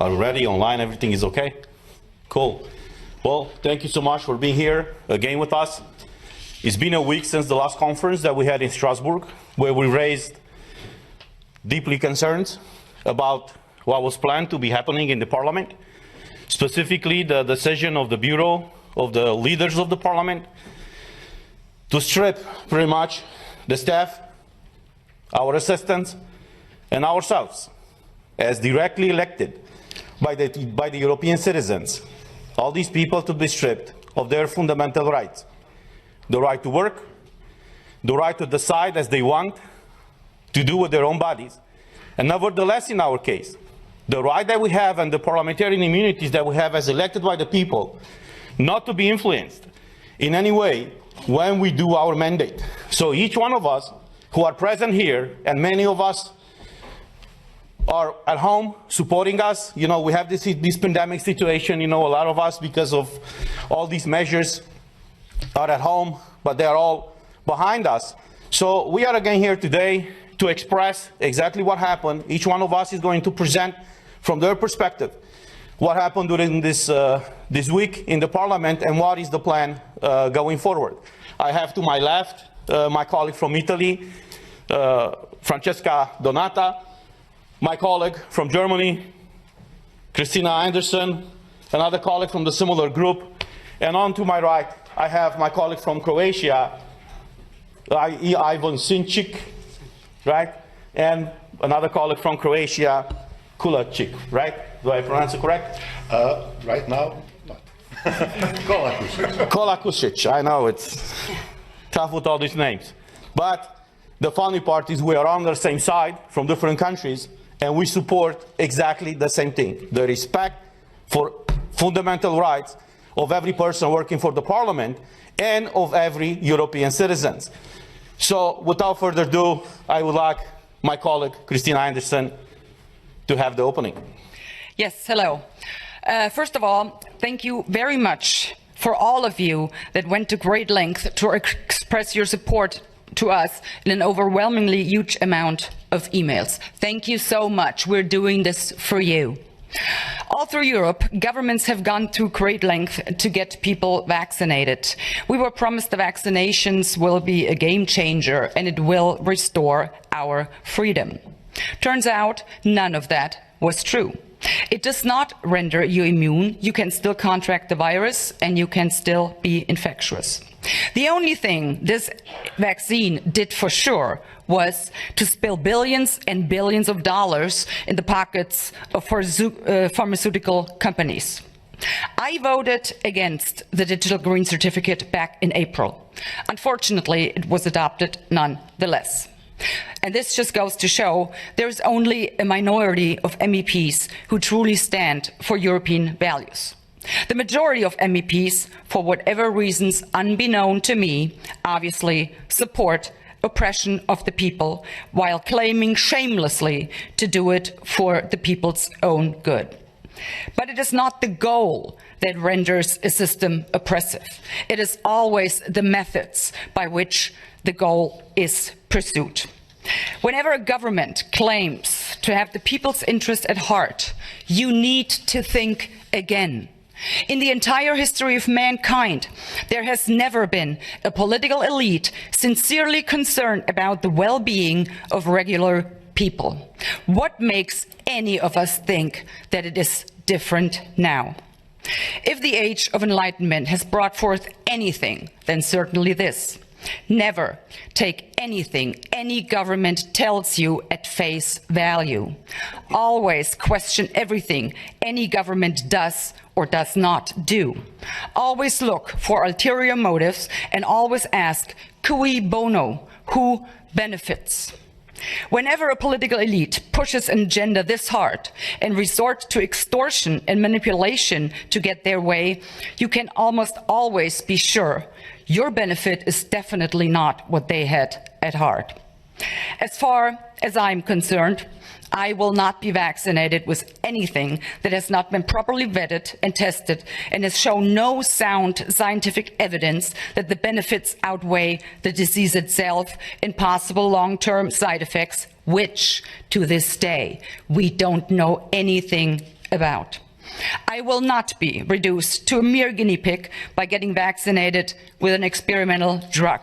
Are we ready? Online, everything is okay? Cool. Well, thank you so much for being here again with us. It's been a week since the last conference that we had in Strasbourg, where we raised deeply concerns about what was planned to be happening in the Parliament, specifically the decision of the Bureau of the leaders of the Parliament to strip pretty much the staff, our assistants, and ourselves, as directly elected by the European citizens, all these people to be stripped of their fundamental rights. The right to work, the right to decide as they want, to do with their own bodies, and nevertheless, in our case, the right that we have and the parliamentarian immunities that we have as elected by the people, not to be influenced in any way when we do our mandate. So each one of us who are present here, and many of us are at home supporting us. You know, we have this pandemic situation, you know, a lot of us, because of all these measures, are at home, but they are all behind us. So we are again here today to express exactly what happened. Each one of us is going to present from their perspective what happened during this week in the Parliament and what is the plan going forward. I have to my left my colleague from Italy, Francesca Donata, my colleague from Germany, Christina Anderson, another colleague from the similar group, and on to my right, I have my colleague from Croatia, Ivan Sinčić, right? And another colleague from Croatia, Kulačić, right? Do I pronounce it correct? Right now, not. Kolakušić. I know it's tough with all these names. But the funny part is we are on the same side from different countries, and we support exactly the same thing, the respect for fundamental rights of every person working for the Parliament and of every European citizen. So without further ado, I would like my colleague, Christina Anderson, to have the opening. Yes, hello. First of all, thank you very much for all of you that went to great length to express your support to us in an overwhelmingly huge amount of emails. Thank you so much. We're doing this for you. All through Europe, governments have gone through great length to get people vaccinated. We were promised the vaccinations will be a game changer and it will restore our freedom. Turns out none of that was true. It does not render you immune. You can still contract the virus and you can still be infectious. The only thing this vaccine did for sure was to spill billions and billions of dollars in the pockets of pharmaceutical companies. I voted against the digital green certificate back in April. Unfortunately, it was adopted nonetheless. And this just goes to show there is only a minority of MEPs who truly stand for European values. The majority of MEPs, for whatever reasons unbeknown to me, obviously support oppression of the people while claiming shamelessly to do it for the people's own good. But it is not the goal that renders a system oppressive. It is always the methods by which the goal is pursued. Whenever a government claims to have the people's interest at heart, you need to think again. In the entire history of mankind, there has never been a political elite sincerely concerned about the well-being of regular people. What makes any of us think that it is different now? If the age of enlightenment has brought forth anything, then certainly this. Never take anything any government tells you at face value. Always question everything any government does or does not do. Always look for ulterior motives and always ask, cui bono, who benefits? Whenever a political elite pushes an agenda this hard and resorts to extortion and manipulation to get their way, you can almost always be sure your benefit is definitely not what they had at heart. As far as I'm concerned, I will not be vaccinated with anything that has not been properly vetted and tested and has shown no sound scientific evidence that the benefits outweigh the disease itself and possible long-term side effects, which, to this day, we don't know anything about. I will not be reduced to a mere guinea pig by getting vaccinated with an experimental drug.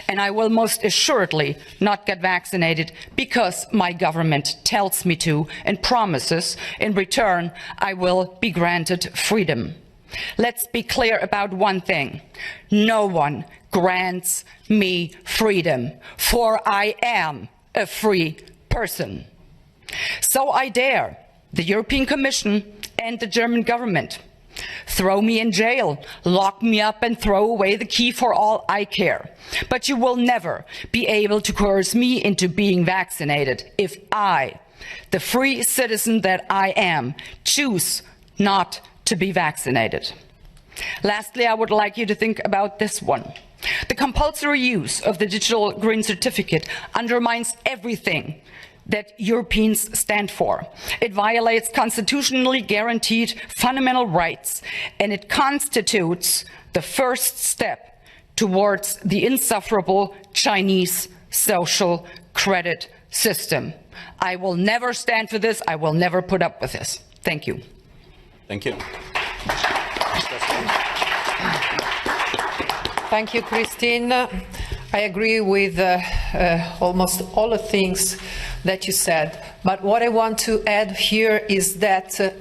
And I will most assuredly not get vaccinated because my government tells me to and promises in return I will be granted freedom. Let's be clear about one thing. No one grants me freedom, for I am a free person. So I dare the European Commission and the German government. Throw me in jail, lock me up and throw away the key for all I care. But you will never be able to coerce me into being vaccinated if I, the free citizen that I am, choose not to be vaccinated. Lastly, I would like you to think about this one. The compulsory use of the digital green certificate undermines everything that Europeans stand for. It violates constitutionally guaranteed fundamental rights, and it constitutes the first step towards the insufferable Chinese social credit system. I will never stand for this. I will never put up with this. Thank you. Thank you. Thank you, Christine. I agree with almost all the things that you said, but what I want to add here is that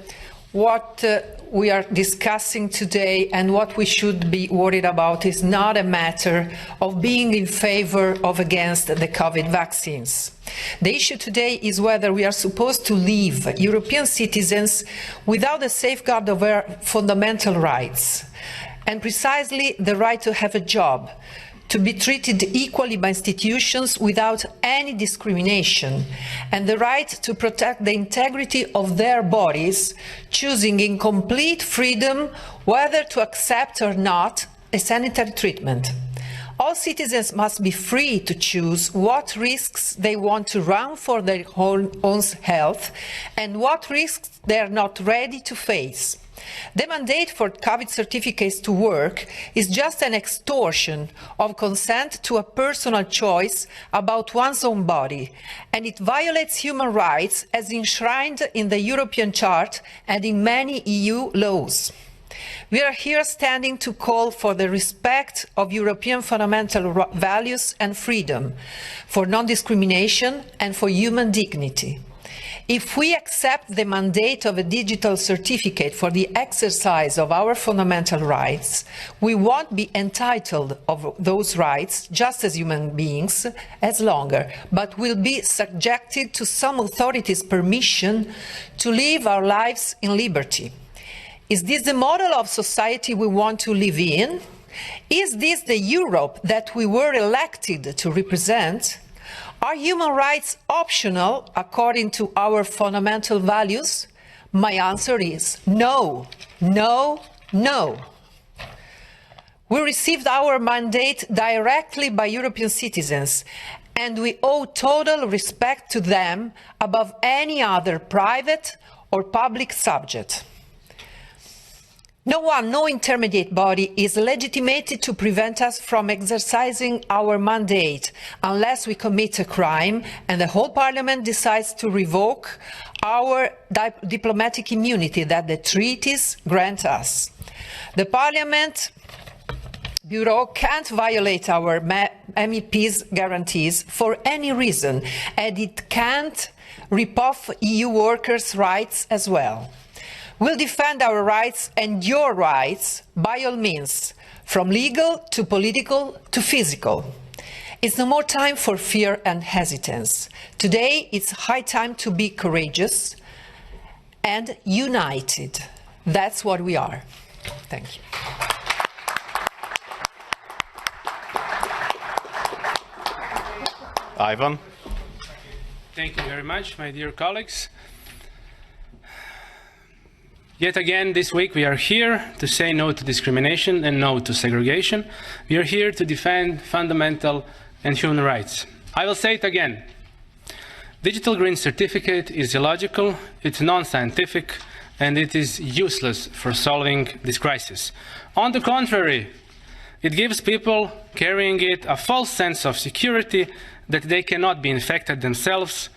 what we are discussing today and what we should be worried about is not a matter of being in favor or against the COVID vaccines. The issue today is whether we are supposed to leave European citizens without a safeguard of their fundamental rights, and precisely the right to have a job, to be treated equally by institutions without any discrimination, and the right to protect the integrity of their bodies, choosing in complete freedom whether to accept or not a sanitary treatment. All citizens must be free to choose what risks they want to run for their own health and what risks they are not ready to face. The mandate for COVID certificates to work is just an extortion of consent to a personal choice about one's own body, and it violates human rights as enshrined in the European Charter and in many EU laws. We are here standing to call for the respect of European fundamental values and freedom, for non-discrimination and for human dignity. If we accept the mandate of a digital certificate for the exercise of our fundamental rights, we won't be entitled of those rights, just as human beings, as longer, but will be subjected to some authority's permission to live our lives in liberty. Is this the model of society we want to live in? Is this the Europe that we were elected to represent? Are human rights optional according to our fundamental values? My answer is no, no, no. We received our mandate directly by European citizens, and we owe total respect to them above any other private or public subject. No one, no intermediate body is legitimated to prevent us from exercising our mandate unless we commit a crime and the whole Parliament decides to revoke our diplomatic immunity that the treaties grant us. The Parliament Bureau can't violate our MEPs' guarantees for any reason, and it can't rip off EU workers' rights as well. We'll defend our rights and your rights by all means, from legal to political to physical. It's no more time for fear and hesitance. Today, it's high time to be courageous and united. That's what we are. Thank you. Ivan. Thank you very much, my dear colleagues. Yet again, this week we are here to say no to discrimination and no to segregation. We are here to defend fundamental and human rights. I will say it again. Digital green certificate is illogical, it's non-scientific, and it is useless for solving this crisis. On the contrary, it gives people carrying it a false sense of security that they cannot be infected themselves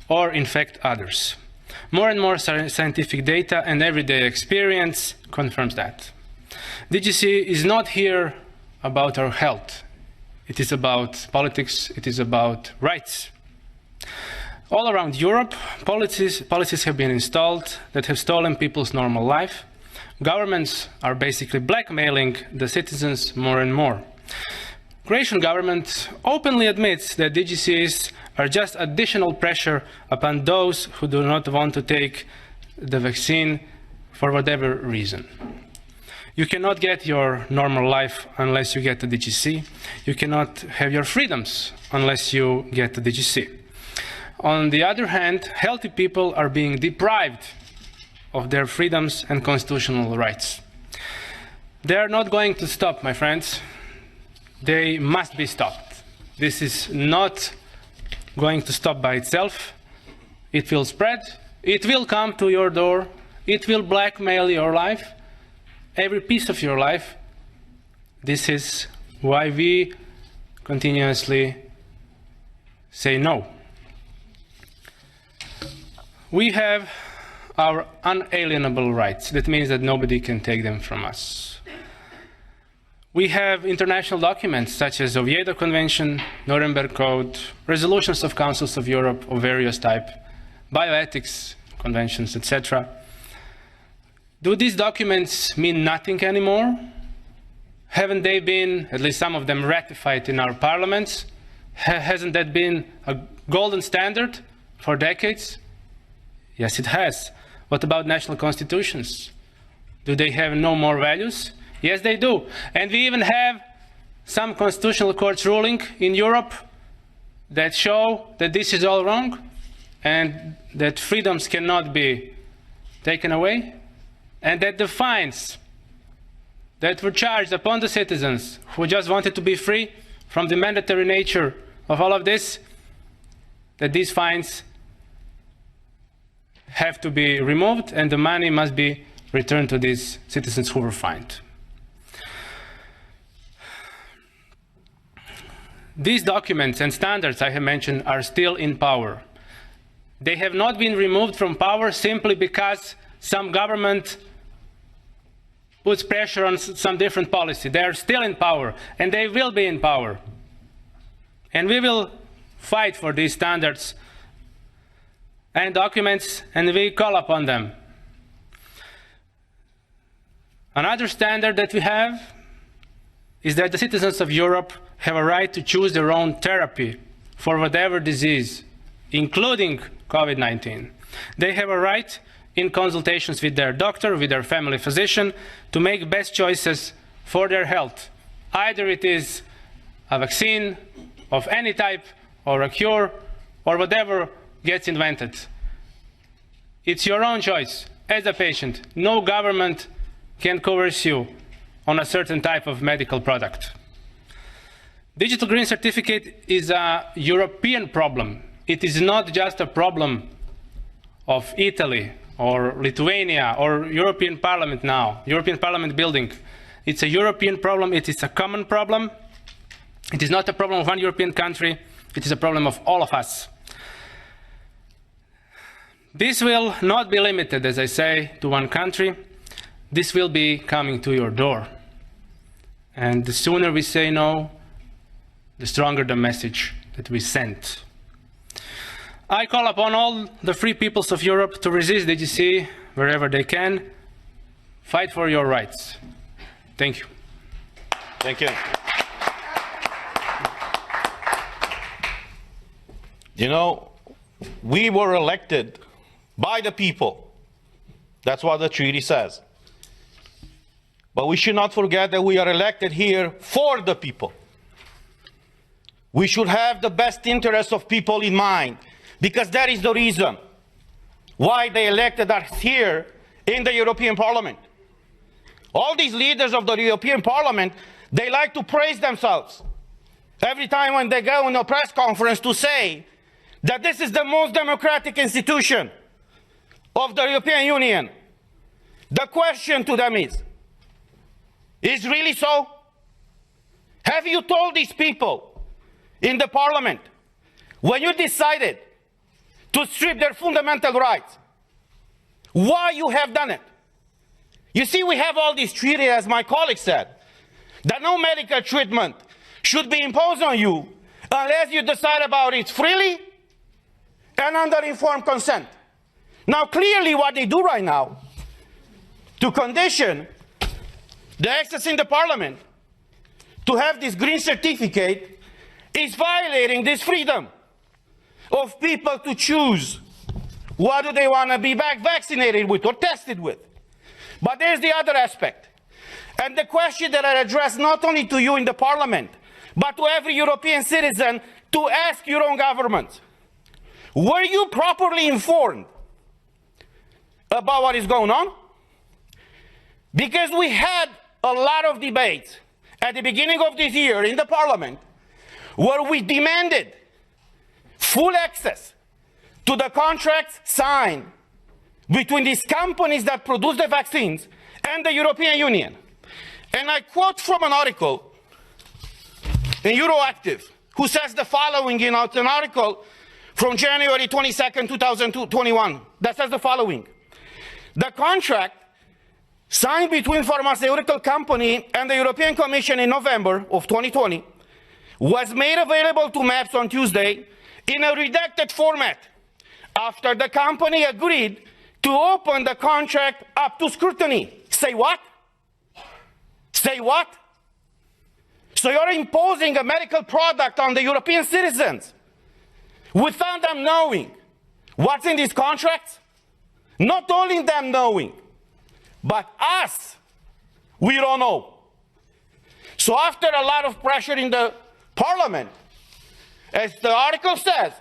or infect others. More and more scientific data and everyday experience confirms that. DGC is not here about our health. It is about politics. It is about rights. All around Europe, policies have been installed that have stolen people's normal life. Governments are basically blackmailing the citizens more and more. Croatian government openly admits that DGCs are just additional pressure upon those who do not want to take the vaccine for whatever reason. You cannot get your normal life unless you get the DGC. You cannot have your freedoms unless you get the DGC. On the other hand, healthy people are being deprived of their freedoms and constitutional rights. They are not going to stop, my friends. They must be stopped. This is not going to stop by itself. It will spread. It will come to your door. It will blackmail your life, every piece of your life. This is why we continuously say no. We have our unalienable rights. That means that nobody can take them from us. We have international documents such as Oviedo Convention, Nuremberg Code, resolutions of councils of Europe of various type, bioethics conventions, etc. Do these documents mean nothing anymore? Haven't they been, at least some of them, ratified in our parliaments? Hasn't that been a golden standard for decades? Yes, it has. What about national constitutions? Do they have no more values? Yes, they do. And we even have some constitutional courts ruling in Europe that show that this is all wrong and that freedoms cannot be taken away, and that the fines that were charged upon the citizens who just wanted to be free from the mandatory nature of all of this, that these fines have to be removed and the money must be returned to these citizens who were fined. These documents and standards I have mentioned are still in power. They have not been removed from power simply because some government puts pressure on some different policy. They are still in power, and they will be in power. And we will fight for these standards and documents, and we call upon them. Another standard that we have is that the citizens of Europe have a right to choose their own therapy for whatever disease, including COVID-19. They have a right, in consultations with their doctor, with their family physician, to make best choices for their health. Either it is a vaccine of any type, or a cure, or whatever gets invented. It's your own choice as a patient. No government can coerce you on a certain type of medical product. Digital Green Certificate is a European problem. It is not just a problem of Italy or Lithuania or European Parliament now, European Parliament building. It's a European problem. It is a common problem. It is not a problem of one European country. It is a problem of all of us. This will not be limited, as I say, to one country. This will be coming to your door. And the sooner we say no, the stronger the message that we send. I call upon all the free peoples of Europe to resist DGC wherever they can. Fight for your rights. Thank you. Thank you. You know, we were elected by the people. That's what the treaty says. But we should not forget that we are elected here for the people. We should have the best interests of people in mind, because that is the reason why they elected us here in the European Parliament. All these leaders of the European Parliament, they like to praise themselves every time when they go in a press conference to say that this is the most democratic institution of the European Union. The question to them is really so? Have you told these people in the Parliament, when you decided to strip their fundamental rights, why you have done it. You see, we have all these treaties, as my colleague said, that no medical treatment should be imposed on you unless you decide about it freely and under informed consent. Now, clearly what they do right now to condition the access in the parliament to have this green certificate is violating this freedom of people to choose what do they want to be vaccinated with or tested with. But there's the other aspect. And the question that I address not only to you in the parliament, but to every European citizen, to ask your own government. Were you properly informed about what is going on? Because we had a lot of debates at the beginning of this year in the parliament where we demanded full access to the contracts signed between these companies that produce the vaccines and the European Union. And I quote from an article in Euroactive, who says the following in an article from January 22nd, 2021, that says the following. The contract signed between pharmaceutical company and the European Commission in November of 2020 was made available to MEPs on Tuesday in a redacted format after the company agreed to open the contract up to scrutiny. Say what? Say what? So you're imposing a medical product on the European citizens without them knowing what's in these contracts? Not only them knowing, but us, we don't know. So after a lot of pressure in the parliament, as the article says,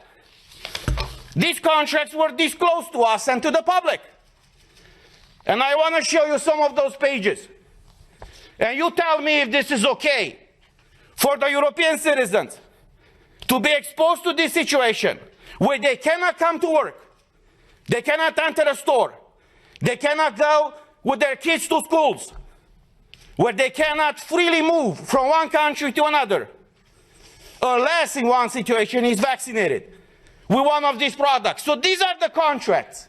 these contracts were disclosed to us and to the public. And I want to show you some of those pages. And you tell me if this is okay for the European citizens to be exposed to this situation where they cannot come to work, they cannot enter a store, they cannot go with their kids to schools, where they cannot freely move from one country to another, unless in one situation is vaccinated with one of these products. So these are the contracts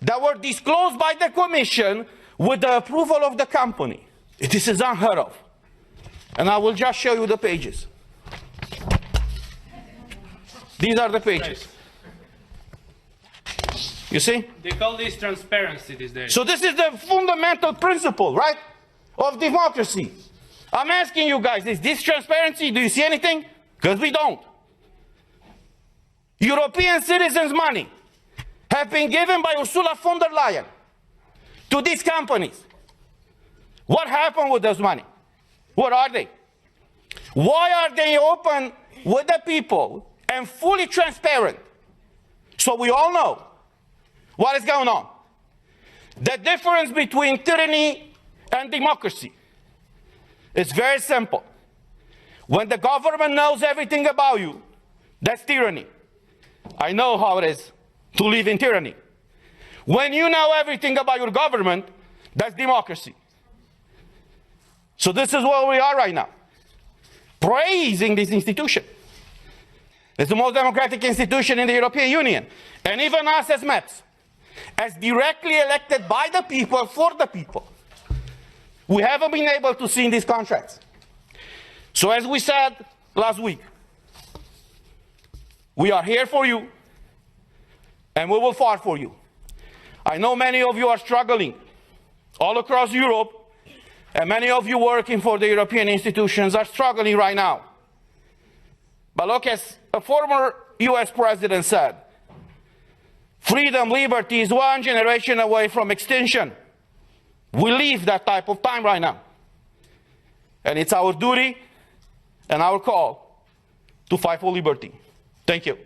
that were disclosed by the Commission with the approval of the company. This is unheard of. And I will just show you the pages. These are the pages. You see? They call this transparency these days. So this is the fundamental principle, right, of democracy. I'm asking you guys, is this transparency? Do you see anything? Because we don't. European citizens' money have been given by Ursula von der Leyen to these companies. What happened with those money? What are they? Why are they open with the people and fully transparent so we all know what is going on? The difference between tyranny and democracy is very simple. When the government knows everything about you, that's tyranny. I know how it is to live in tyranny. When you know everything about your government, that's democracy. So this is where we are right now, praising this institution. It's the most democratic institution in the European Union. And even us as MEPs, as directly elected by the people, for the people, we haven't been able to see in these contracts. So as we said last week, we are here for you, and we will fight for you. I know many of you are struggling all across Europe, and many of you working for the European institutions are struggling right now. But look, as a former US president said, freedom, liberty is one generation away from extinction. We live that type of time right now. And it's our duty and our call to fight for liberty. Thank you.